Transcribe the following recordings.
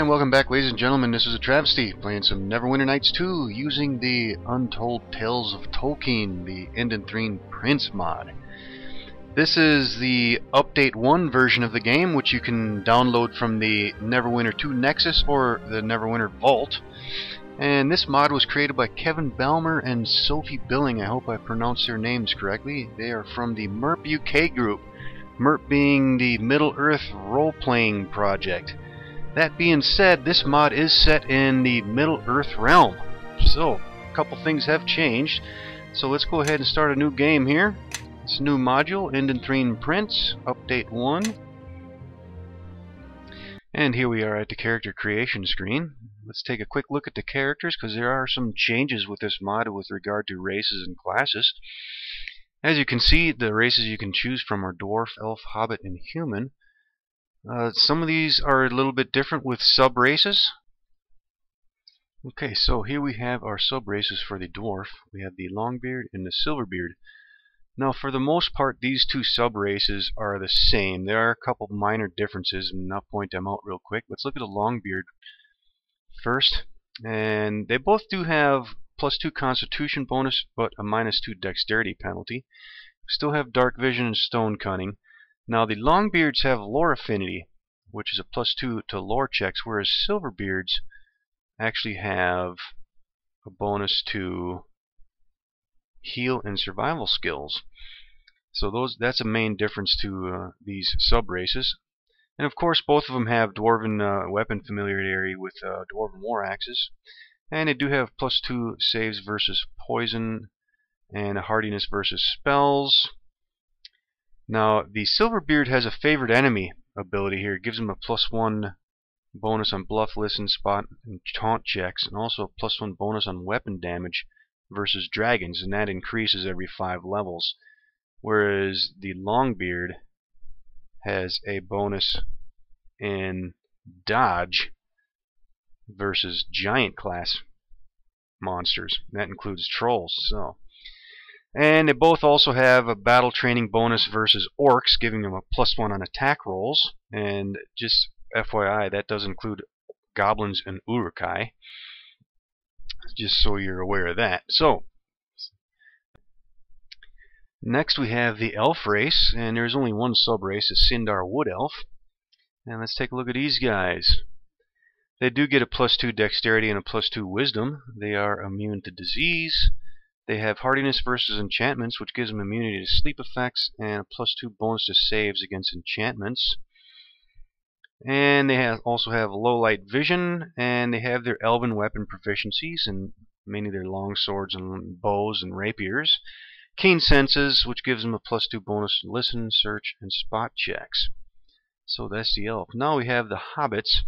And welcome back, ladies and gentlemen. This is AhTravesty playing some Neverwinter Nights 2 using the Untold Tales of Tolkien, the Indanthrine Prince mod. This is the Update 1 version of the game, which you can download from the Neverwinter 2 Nexus or the Neverwinter Vault. And this mod was created by Kevin Balmer and Sophie Billing. I hope I pronounced their names correctly. They are from the MERP UK group, MERP being the Middle-earth role-playing project. That being said, this mod is set in the Middle-earth realm. So, a couple things have changed. So let's go ahead and start a new game here. This new module, Indanthrine Prince, Update 1. And here we are at the character creation screen. Let's take a quick look at the characters, because there are some changes with this mod with regard to races and classes. As you can see, the races you can choose from are Dwarf, Elf, Hobbit, and Human. Some of these are a little bit different with sub-races. Okay, so here we have our sub-races for the Dwarf. We have the Longbeard and the Silverbeard. Now, for the most part, these two sub-races are the same. There are a couple minor differences, and I'll point them out real quick. Let's look at the Longbeard first. And they both do have +2 Constitution bonus, but a -2 Dexterity penalty. Still have Dark Vision and Stone Cunning. Now, the Longbeards have Lore Affinity, which is a +2 to lore checks, whereas Silverbeards actually have a bonus to heal and survival skills. So that's a main difference to these sub-races. And of course, both of them have Dwarven weapon familiarity with Dwarven war axes. And they do have +2 saves versus poison and a hardiness versus spells. Now, the Silverbeard has a favored enemy ability here. It gives him a +1 bonus on bluff, listen, spot, and taunt checks, and also a +1 bonus on weapon damage versus dragons, and that increases every 5 levels. Whereas the Longbeard has a bonus in dodge versus giant class monsters. That includes trolls. And they both also have a battle training bonus versus orcs, giving them a +1 on attack rolls. And just FYI, that does include goblins and urukai, just so you're aware of that. So, next we have the elf race, and there's only one sub-race, a Sindar Wood Elf. And let's take a look at these guys. They do get a +2 Dexterity and a +2 Wisdom. They are immune to disease. They have hardiness versus enchantments, which gives them immunity to sleep effects, and a +2 bonus to saves against enchantments. And they also have low light vision, and they have their elven weapon proficiencies, and mainly their long swords and bows and rapiers. Keen senses, which gives them a +2 bonus to listen, search, and spot checks. So that's the elf. Now we have the hobbits.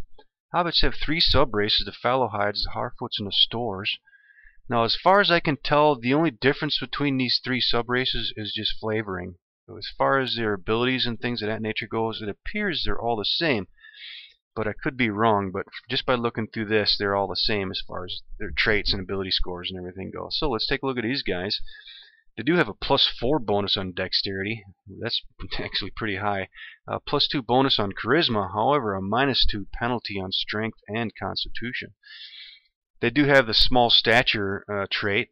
Hobbits have 3 sub-races: the Fallowhides, the Harfoots, and the Stores. Now, as far as I can tell, the only difference between these 3 sub-races is just flavoring. So as far as their abilities and things of that nature goes, it appears they're all the same. But I could be wrong, but just by looking through this, they're all the same as far as their traits and ability scores and everything goes. So let's take a look at these guys. They do have a +4 bonus on dexterity. That's actually pretty high. +2 bonus on charisma, however, a -2 penalty on strength and constitution. They do have the small stature trait,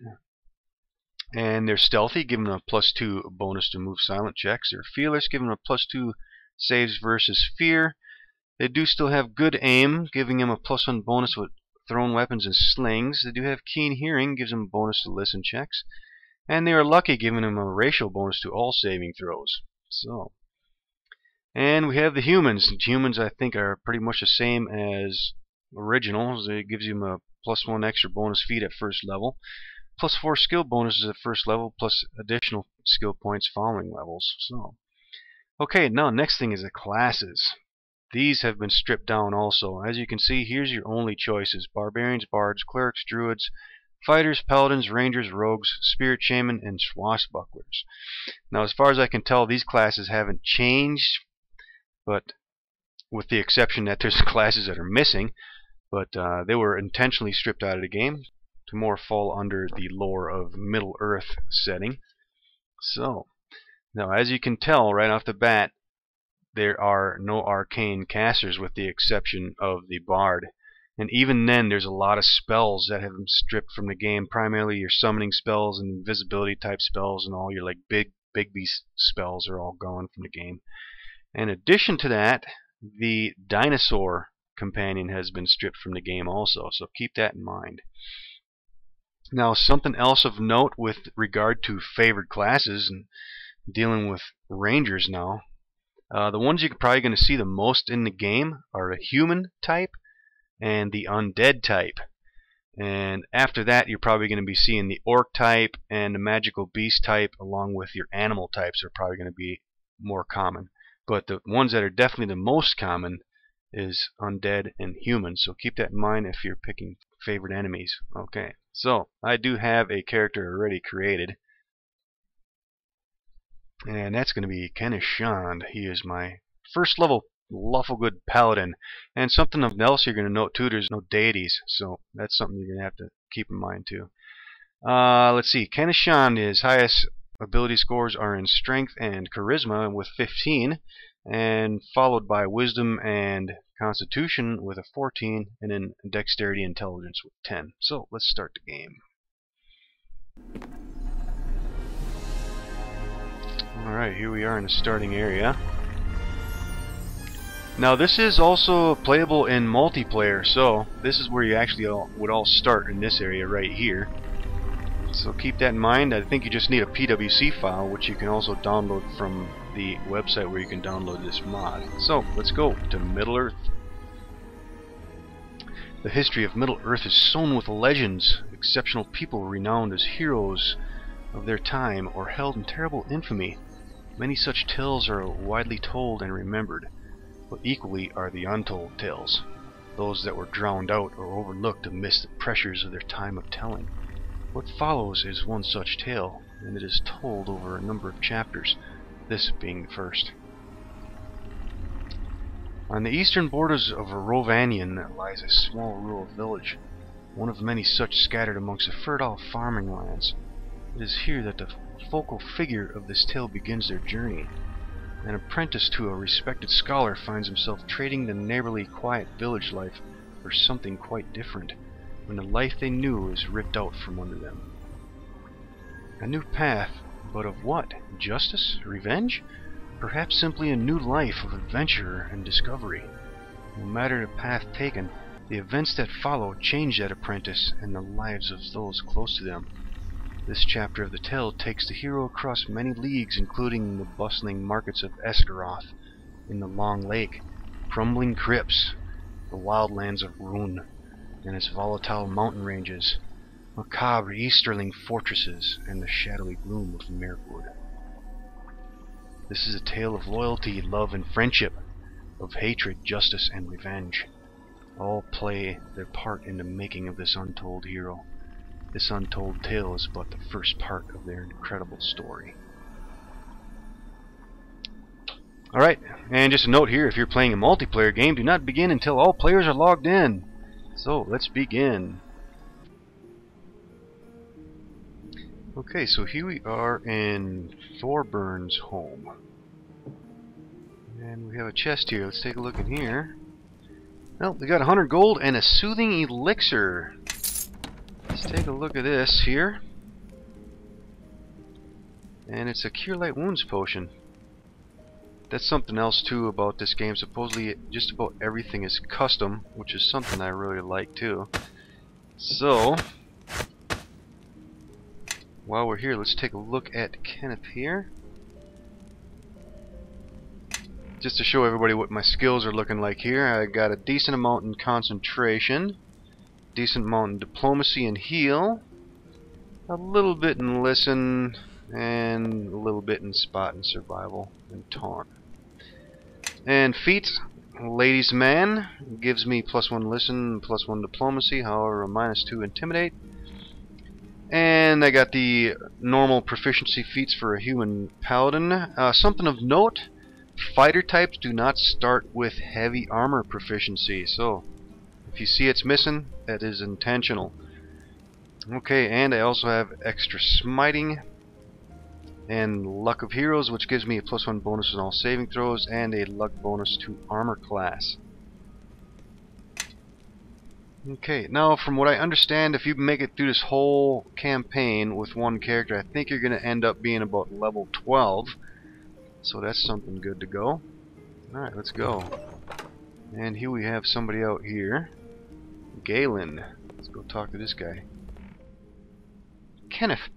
and they're stealthy, giving them a +2 bonus to move silent checks. They're fearless, giving them a +2 saves versus fear. They do still have good aim, giving them a +1 bonus with thrown weapons and slings. They do have keen hearing, gives them a bonus to listen checks. And they are lucky, giving them a racial bonus to all saving throws. And we have the humans. The humans, I think, are pretty much the same as originals. It gives you a +1 extra bonus feat at first level, +4 skill bonuses at first level, plus additional skill points following levels. Okay, now next thing is the classes. These have been stripped down also. As you can see, here's your only choices: barbarians, bards, clerics, druids, fighters, paladins, rangers, rogues, spirit shaman, and swashbucklers. Now, as far as I can tell, these classes haven't changed, but with the exception that there's classes that are missing. But they were intentionally stripped out of the game to more fall under the lore of Middle-earth setting. So, now as you can tell right off the bat, there are no arcane casters with the exception of the bard. And even then, there's a lot of spells that have been stripped from the game. Primarily your summoning spells and invisibility type spells, and all your like big beast spells are all gone from the game. In addition to that, the dinosaur companion has been stripped from the game also, so keep that in mind. Now, something else of note with regard to favored classes and dealing with rangers now. The ones you're probably going to see the most in the game are the human type and the undead type. And after that, you're probably going to be seeing the orc type and the magical beast type, along with your animal types are probably going to be more common. But the ones that are definitely the most common is undead and human. So keep that in mind if you're picking favorite enemies. Okay, so I do have a character already created. And that's going to be Kenneth. He is my first level lawful good paladin. And something else you're going to note too, there's no deities, so that's something you're going to have to keep in mind too. Let's see, Kenneth, his highest ability scores are in strength and charisma with 15, and followed by wisdom and constitution with a 14, and then dexterity and intelligence with 10. So let's start the game. Alright, here we are in the starting area. Now this is also playable in multiplayer, so this is where you actually would all start in this area right here. So keep that in mind. I think you just need a PWC file, which you can also download from the website where you can download this mod. So let's go to Middle-earth. The history of Middle-earth is sown with legends, exceptional people renowned as heroes of their time or held in terrible infamy. Many such tales are widely told and remembered, but equally are the untold tales, those that were drowned out or overlooked amidst the pressures of their time of telling. What follows is one such tale, and it is told over a number of chapters, this being the first. On the eastern borders of Rovanion lies a small rural village, one of many such scattered amongst the fertile farming lands. It is here that the focal figure of this tale begins their journey. An apprentice to a respected scholar finds himself trading the neighborly, quiet village life for something quite different, when the life they knew is ripped out from under them. A new path, but of what? Justice? Revenge? Perhaps simply a new life of adventure and discovery. No matter the path taken, the events that follow change that apprentice and the lives of those close to them. This chapter of the tale takes the hero across many leagues, including the bustling markets of Esgaroth, in the Long Lake, crumbling crypts, the wildlands of Rune, and its volatile mountain ranges, macabre easterling fortresses, and the shadowy gloom of Mirkwood. This is a tale of loyalty, love, and friendship, of hatred, justice, and revenge. All play their part in the making of this untold hero. This untold tale is but the first part of their incredible story. Alright, and just a note here, if you're playing a multiplayer game, do not begin until all players are logged in. So, let's begin. Okay, so here we are in Thorburns' home. And we have a chest here. Let's take a look in here. Well, we got 100 gold and a soothing elixir. Let's take a look at this here. And it's a Cure Light Wounds potion. That's something else too about this game. Supposedly just about everything is custom, which is something I really like too. So, while we're here, let's take a look at Kenneth here. Just to show everybody what my skills are looking like here. I got a decent amount in concentration, decent amount in diplomacy and heal, a little bit in listen, and a little bit in spot and survival and taunt. And feats, ladies man, gives me +1 listen, +1 diplomacy, however a -2 intimidate. And I got the normal proficiency feats for a human paladin. Something of note, fighter types do not start with heavy armor proficiency, so if you see it's missing, that is intentional. Okay, and I also have extra smiting and luck of heroes, which gives me a +1 bonus on all saving throws and a luck bonus to armor class. Okay, now from what I understand, if you make it through this whole campaign with one character, I think you're going to end up being about level 12. So that's something good to go. Alright, let's go. And here we have somebody out here. Galen. Let's go talk to this guy. Kenneth,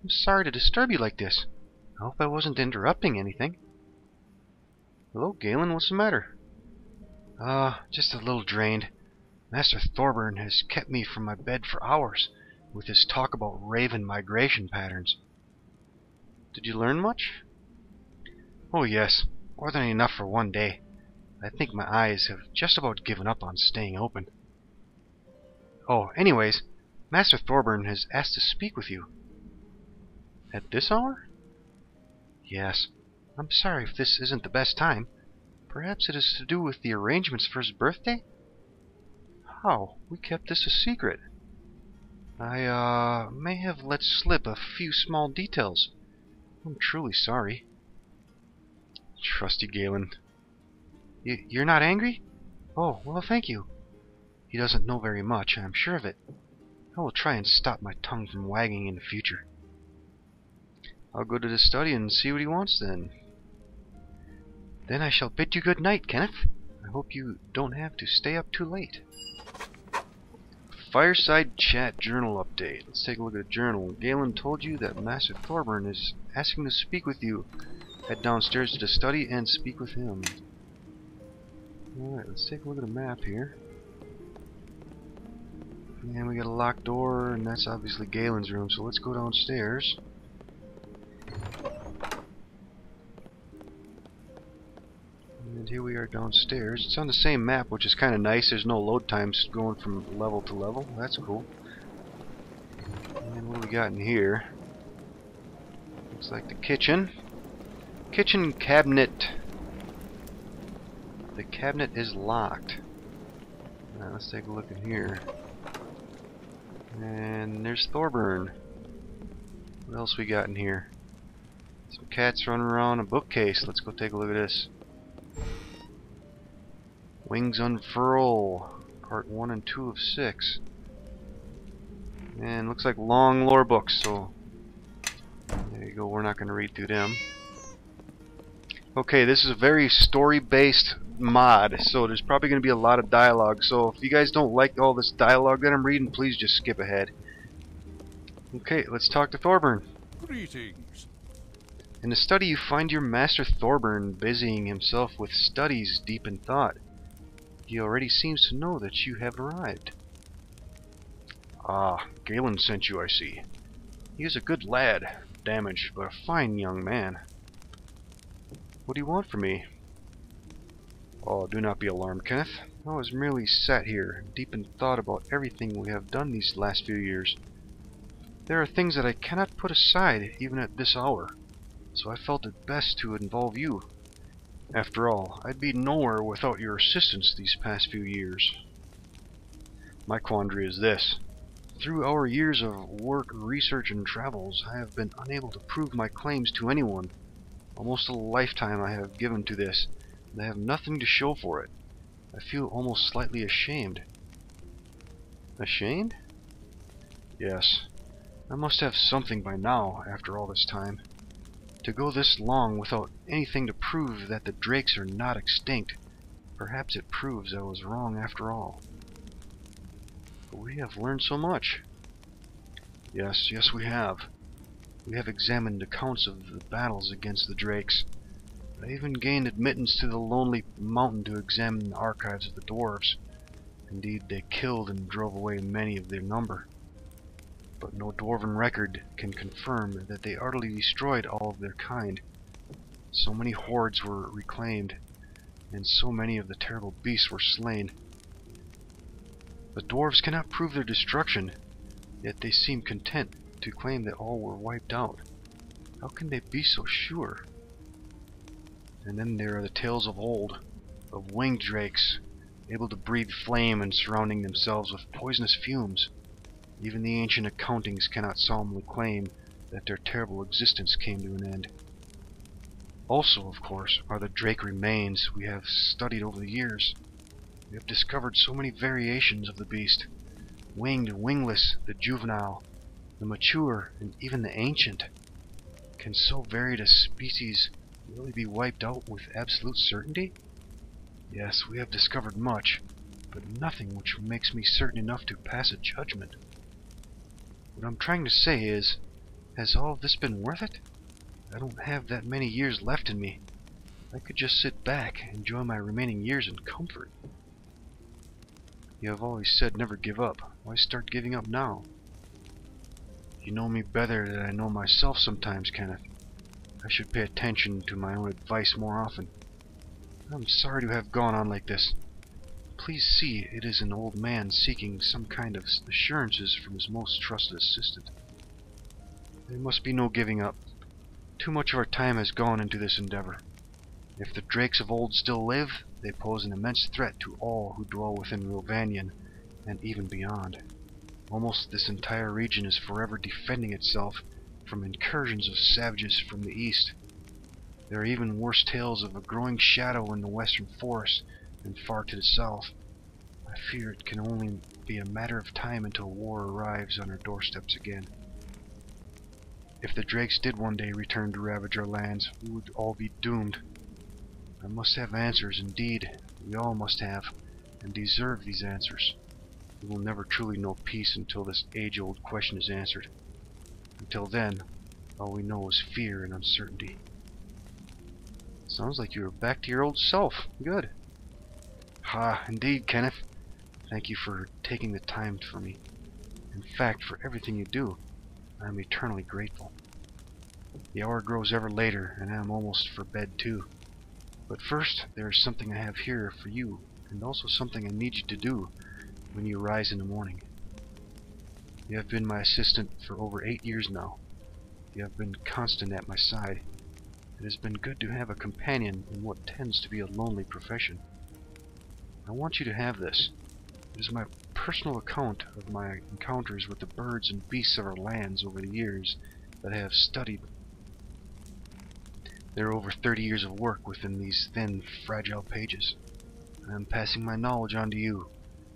I'm sorry to disturb you like this. I hope I wasn't interrupting anything. Hello, Galen, what's the matter? Just a little drained. Master Thorburn has kept me from my bed for hours with his talk about raven migration patterns. Did you learn much? Oh yes, more than enough for one day. I think my eyes have just about given up on staying open. Oh, anyways, Master Thorburn has asked to speak with you. At this hour? Yes. I'm sorry if this isn't the best time. Perhaps it is to do with the arrangements for his birthday? How? We kept this a secret. I may have let slip a few small details. I'm truly sorry. Trusty Galen. You're not angry? Oh, well, thank you. He doesn't know very much, I'm sure of it. I will try and stop my tongue from wagging in the future. I'll go to the study and see what he wants then. Then I shall bid you good night, Kenneth. I hope you don't have to stay up too late. Fireside Chat Journal Update. Let's take a look at the journal. Galen told you that Master Thorburn is asking to speak with you. Head downstairs to the study and speak with him. Alright, let's take a look at the map here. And we got a locked door, and that's obviously Galen's room, so let's go downstairs. And here we are downstairs. It's on the same map, which is kind of nice. There's no load times going from level to level. That's cool. And what do we got in here? Looks like the kitchen. Kitchen cabinet. The cabinet is locked. Now let's take a look in here. And there's Thorburn. What else we got in here? Some cats running around a bookcase. Let's go take a look at this. Wings Unfurl, part 1 and 2 of 6. And looks like long lore books, so there you go, we're not going to read through them. Okay, this is a very story-based mod, so there's probably going to be a lot of dialogue, so if you guys don't like all this dialogue that I'm reading, please just skip ahead. Okay, let's talk to Thorburn. Greetings. In the study you find your Master Thorburn busying himself with studies deep in thought. He already seems to know that you have arrived. Ah, Galen sent you, I see. He is a good lad, damaged, but a fine young man. What do you want from me? Oh, do not be alarmed, Kenneth. I was merely sat here, deep in thought about everything we have done these last few years. There are things that I cannot put aside, even at this hour, so I felt it best to involve you. After all, I'd be nowhere without your assistance these past few years. My quandary is this. Through our years of work, research, and travels, I have been unable to prove my claims to anyone. Almost a lifetime I have given to this, and I have nothing to show for it. I feel almost slightly ashamed. Ashamed? Yes. I must have something by now, after all this time. To go this long without anything to prove that the drakes are not extinct, perhaps it proves I was wrong after all. But we have learned so much. Yes, we have. We have examined accounts of the battles against the drakes. I even gained admittance to the lonely mountain to examine the archives of the dwarves. Indeed, they killed and drove away many of their number. But no dwarven record can confirm that they utterly destroyed all of their kind. So many hordes were reclaimed, and so many of the terrible beasts were slain. The dwarves cannot prove their destruction, yet they seem content to claim that all were wiped out. How can they be so sure? And then there are the tales of old, of winged drakes, able to breathe flame and surrounding themselves with poisonous fumes. Even the ancient accountings cannot solemnly claim that their terrible existence came to an end. Also, of course, are the drake remains we have studied over the years. We have discovered so many variations of the beast. Winged and wingless, the juvenile, the mature, and even the ancient. Can so varied a species really be wiped out with absolute certainty? Yes, we have discovered much, but nothing which makes me certain enough to pass a judgment. What I'm trying to say is, has all of this been worth it? I don't have that many years left in me. I could just sit back, enjoy my remaining years in comfort. You have always said never give up. Why start giving up now? You know me better than I know myself sometimes, Kenneth. I should pay attention to my own advice more often. I'm sorry to have gone on like this. Please see, it is an old man seeking some kind of assurances from his most trusted assistant. There must be no giving up. Too much of our time has gone into this endeavor. If the drakes of old still live, they pose an immense threat to all who dwell within Rovanion and even beyond. Almost this entire region is forever defending itself from incursions of savages from the east. There are even worse tales of a growing shadow in the western forest and far to the south. I fear it can only be a matter of time until war arrives on our doorsteps again. If the drakes did one day return to ravage our lands, we would all be doomed. I must have answers, indeed, we all must have, and deserve these answers. We will never truly know peace until this age-old question is answered. Until then, all we know is fear and uncertainty. Sounds like you are back to your old self. Good. Ha, indeed, Kenneth. Thank you for taking the time for me. In fact, for everything you do, I am eternally grateful. The hour grows ever later, and I am almost for bed too. But first, there is something I have here for you, and also something I need you to do when you rise in the morning. You have been my assistant for over 8 years now. You have been constant at my side. It has been good to have a companion in what tends to be a lonely profession. I want you to have this. It is my personal account of my encounters with the birds and beasts of our lands over the years that I have studied. There are over 30 years of work within these thin, fragile pages. I am passing my knowledge on to you,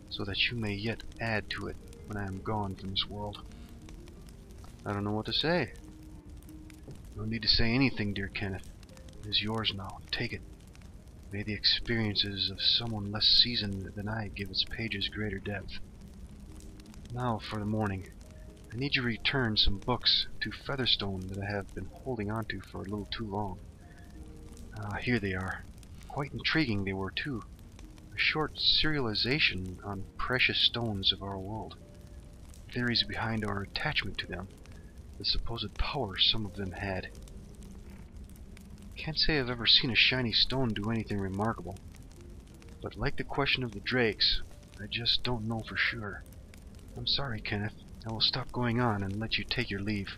so that you may yet add to it when I am gone from this world. I don't know what to say. No need to say anything, dear Kenneth. It is yours now. Take it. May the experiences of someone less seasoned than I give its pages greater depth. Now for the morning. I need you to return some books to Featherstone that I have been holding on to for a little too long. Here they are. Quite intriguing they were too. A short serialization on precious stones of our world. Theories behind our attachment to them. The supposed power some of them had. Can't say I've ever seen a shiny stone do anything remarkable. But like the question of the drakes, I just don't know for sure. I'm sorry, Kenneth. I will stop going on and let you take your leave.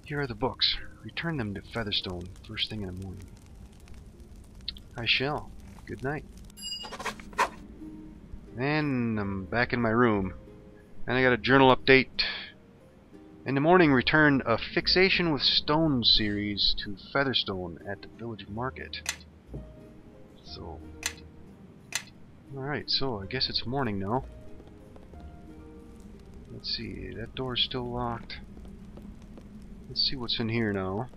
Here are the books. Return them to Featherstone first thing in the morning. I shall. Good night. And I'm back in my room. And I got a journal update. In the morning, return a Fixation with Stone series to Featherstone at the village market. So, alright, so I guess it's morning now. Let's see, that door's still locked. Let's see what's in here now.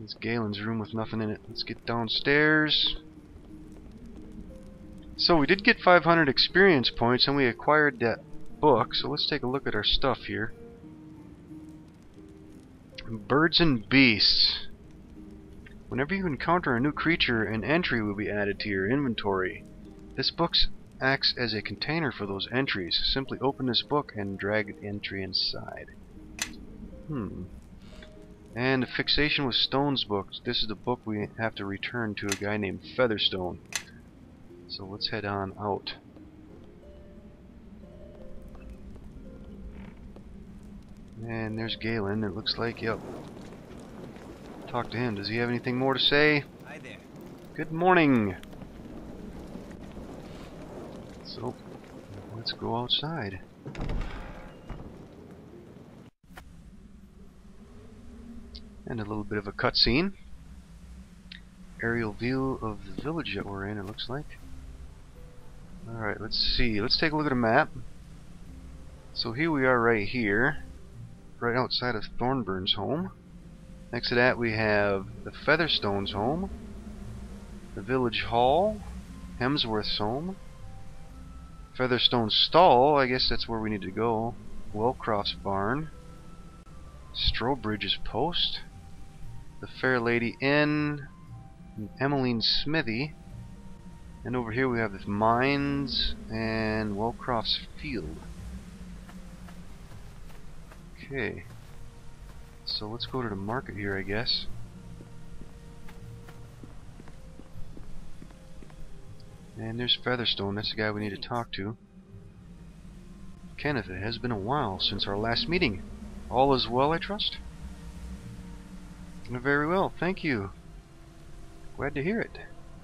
It's Galen's room with nothing in it. Let's get downstairs. So we did get 500 experience points and we acquired that book. So let's take a look at our stuff here. Birds and Beasts. Whenever you encounter a new creature, an entry will be added to your inventory. This book acts as a container for those entries. Simply open this book and drag the entry inside. And the Fixation with Stones book. This is the book we have to return to a guy named Featherstone. So let's head on out. And there's Galen, it looks like. Yep. Talk to him. Does he have anything more to say? Hi there. Good morning. So, let's go outside. And a little bit of a cutscene. Aerial view of the village that we're in, it looks like. Alright, let's see. Let's take a look at a map. So here we are right here, right outside of Thorburns' home. Next to that we have the Featherstone's home, the village hall, Hemsworth's home, Featherstone's stall, I guess that's where we need to go, Wellcroft's barn, Strobridge's post, the Fair Lady Inn, and Emmeline's smithy, and over here we have the mines and Wellcroft's field. Okay, so let's go to the market here, I guess. And there's Featherstone, that's the guy we need to talk to. Kenneth, it has been a while since our last meeting. All is well, I trust? Very well, thank you. Glad to hear it.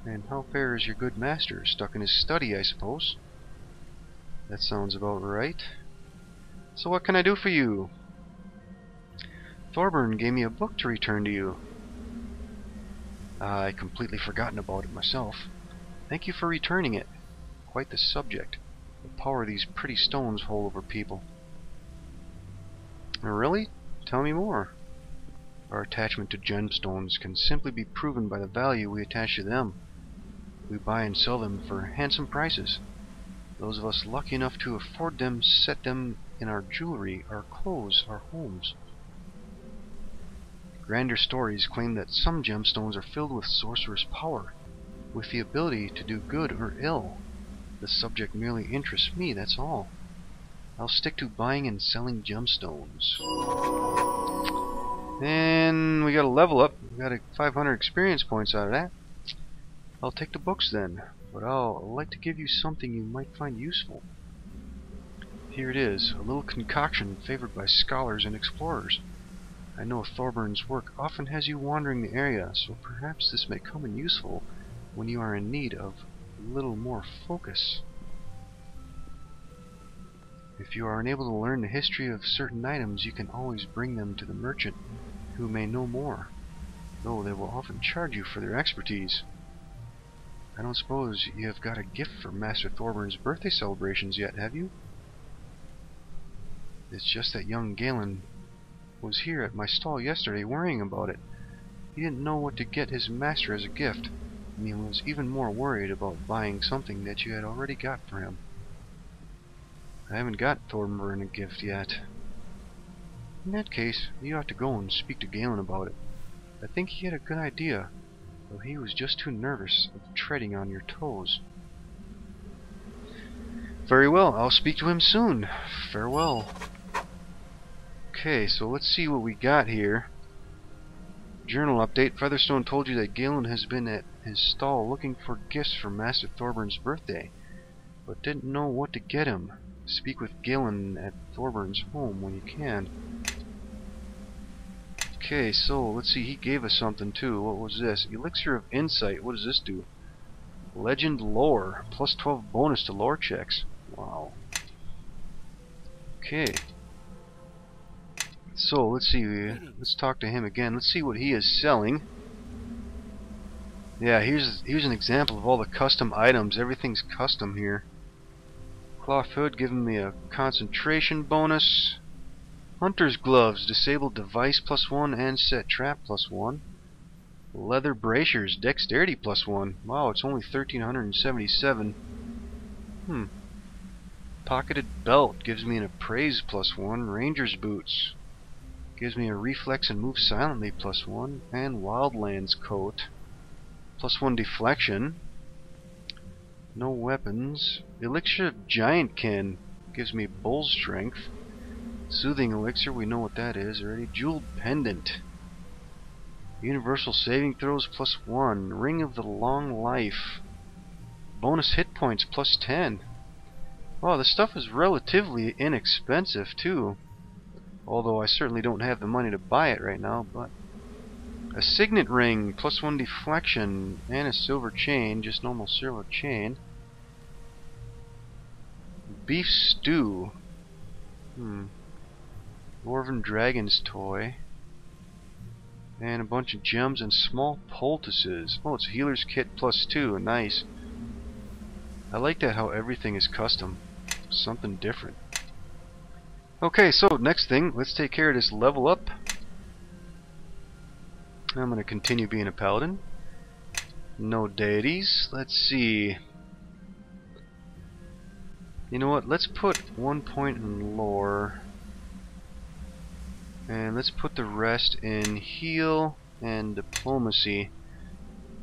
And how fares your good master? Stuck in his study, I suppose? That sounds about right. So what can I do for you? Thorburn gave me a book to return to you. I completely forgotten about it myself. Thank you for returning it. Quite the subject. The power these pretty stones hold over people. Really? Tell me more. Our attachment to gemstones can simply be proven by the value we attach to them. We buy and sell them for handsome prices. Those of us lucky enough to afford them set them in our jewelry, our clothes, our homes. Grander stories claim that some gemstones are filled with sorcerous power, with the ability to do good or ill. The subject merely interests me, that's all. I'll stick to buying and selling gemstones. And we got a level up. We got a 500 experience points out of that. I'll take the books then, but I'll like to give you something you might find useful. Here it is, a little concoction favored by scholars and explorers. I know Thorburns' work often has you wandering the area, so perhaps this may come in useful when you are in need of a little more focus. If you are unable to learn the history of certain items, you can always bring them to the merchant who may know more, though they will often charge you for their expertise. I don't suppose you have got a gift for Master Thorburns' birthday celebrations yet, have you? It's just that young Galen was here at my stall yesterday worrying about it. He didn't know what to get his master as a gift, and he was even more worried about buying something that you had already got for him. I haven't got Thorburn a gift yet. In that case, you ought to go and speak to Galen about it. I think he had a good idea, though he was just too nervous of treading on your toes. Very well, I'll speak to him soon. Farewell. Okay, so let's see what we got here. Journal update. Featherstone told you that Galen has been at his stall looking for gifts for Master Thorburns' birthday, but didn't know what to get him. Speak with Galen at Thorburns' home when you can. Okay, so let's see, he gave us something too. What was this? Elixir of Insight. What does this do? Legend Lore. Plus 12 bonus to lore checks. Wow. Okay. So let's see, let's talk to him again. Let's see what he is selling. Yeah, here's an example of all the custom items. Everything's custom here. Cloth hood giving me a concentration bonus. Hunter's gloves, disabled device +1 and set trap +1. Leather bracers, dexterity +1. Wow, it's only 1377. Pocketed belt gives me an appraise +1. Ranger's boots gives me a reflex and move silently +1. And wildlands coat +1 deflection. No weapons. Elixir of Giantkin gives me bull strength. Soothing elixir, we know what that is already. Jeweled pendant. Universal saving throws +1. Ring of the long life. Bonus hit points +10. Wow, this stuff is relatively inexpensive too. Although I certainly don't have the money to buy it right now, but a signet ring, +1 deflection, and a silver chain, just normal silver chain. Beef stew. Dwarven dragon's toy. And a bunch of gems and small poultices. Oh, it's a healer's kit +2. Nice. I like that how everything is custom. Something different. Okay, so next thing, let's take care of this level up. I'm going to continue being a paladin. No deities. Let's see. You know what? Let's put 1 point in lore. And let's put the rest in heal and diplomacy.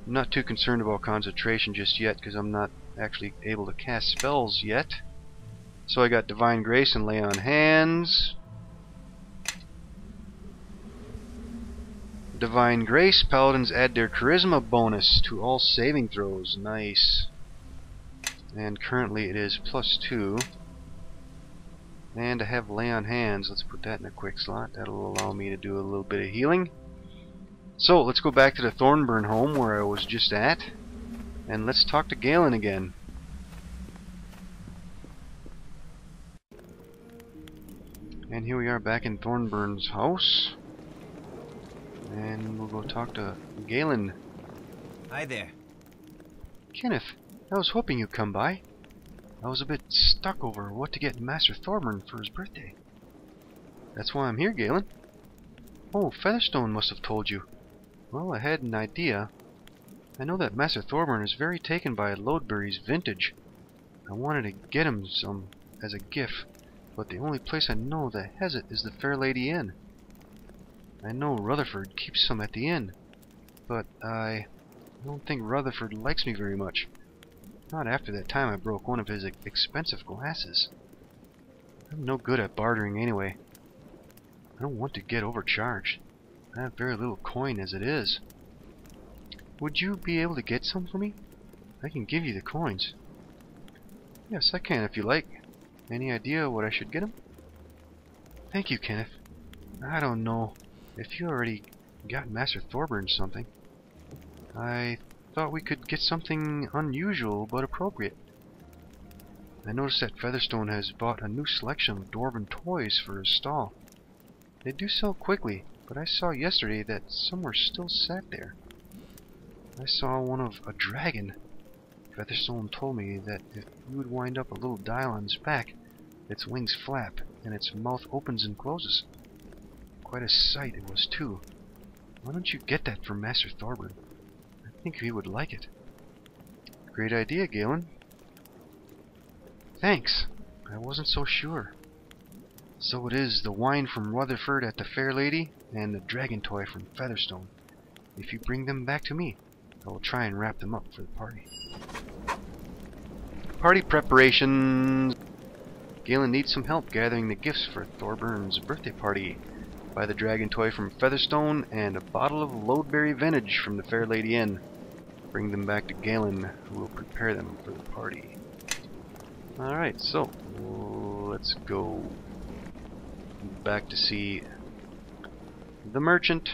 I'm not too concerned about concentration just yet because I'm not actually able to cast spells yet. So I got Divine Grace and Lay on Hands. Divine Grace, paladins add their charisma bonus to all saving throws. Nice. And currently it is +2. And I have Lay on Hands. Let's put that in a quick slot. That'll allow me to do a little bit of healing. So let's go back to the Thorburn home where I was just at. And let's talk to Galen again. And here we are back in Thornburn's house. And we'll go talk to Galen. Hi there. Kenneth, I was hoping you'd come by. I was a bit stuck over what to get Master Thorburn for his birthday. That's why I'm here, Galen. Oh, Featherstone must have told you. Well, I had an idea. I know that Master Thorburn is very taken by Lodebury's vintage. I wanted to get him some as a gift, but the only place I know that has it is the Fair Lady Inn. I know Rutherford keeps some at the inn, but I don't think Rutherford likes me very much. Not after that time I broke one of his expensive glasses. I'm no good at bartering anyway. I don't want to get overcharged. I have very little coin as it is. Would you be able to get some for me? I can give you the coins. Yes, I can if you like. Any idea what I should get him? Thank you, Kenneth. I don't know if you already got Master Thorburn something. I thought we could get something unusual but appropriate. I noticed that Featherstone has bought a new selection of dwarven toys for his stall. They do sell quickly, but I saw yesterday that some were still sat there. I saw one of a dragon. Featherstone told me that if you would wind up a little dial on its back, its wings flap and its mouth opens and closes. Quite a sight it was too. Why don't you get that for Master Thorburn? I think he would like it. Great idea, Galen. Thanks. I wasn't so sure. So it is the wine from Rutherford at the Fair Lady and the dragon toy from Featherstone. If you bring them back to me, I will try and wrap them up for the party. Party preparations. Galen needs some help gathering the gifts for Thorburn's birthday party. Buy the dragon toy from Featherstone and a bottle of Lodebury vintage from the Fair Lady Inn. Bring them back to Galen, who will prepare them for the party. Alright, so let's go back to see the merchant.